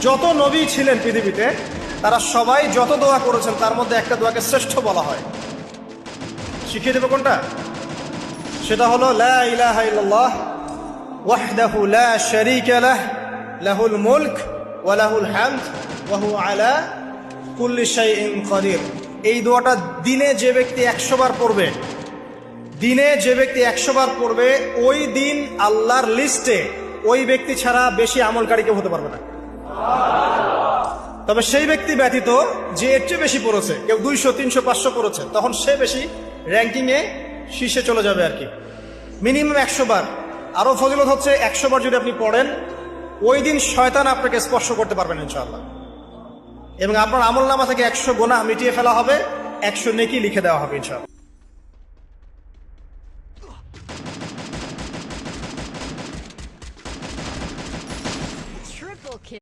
যত নবী ছিলেন পৃথিবীতে তারা সবাই যত দোয়া করেছেন তার মধ্যে একটা দোয়াকে শ্রেষ্ঠ বলা হয়। শিখিয়ে দেবো কোনটা? সেটা হলো লা ইলাহা ইল্লাল্লাহ ওয়াহদাহু লা শারীকা লাহ লাহুল মুলক ওয়া লাহুল হামদ ওয়া হুয়া আলা কুল্লি শাইইন কাদির। এই দোয়াটা দিনে যে ব্যক্তি 100 বার পড়বে, দিনে যে ব্যক্তি 100 বার পড়বে, ওই দিন আল্লাহর লিস্টে ওই ব্যক্তি ছাড়া বেশি আমলকারী কেউ হতে পারবে না। তবে সেই ব্যক্তি ব্যতীত যে এর চেয়ে বেশি পড়েছে, কেউ 200 300 500 পড়েছে, তখন সে বেশি র্যাঙ্কিংয়ে শীর্ষে চলে যাবে আর কি। মিনিমাম 100 বার। আরো ফজিলত হচ্ছে 100 বার যদি আপনি পড়েন, ওই দিন শয়তান আপনাকে স্পর্শ করতে পারবেন ইনশাআল্লাহ, এবং আপনার আমলনামা থেকে 100 গুনাহ মিটিয়ে ফেলা হবে, 100 নেকি লিখে দেওয়া হবে ইনশাআল্লাহ।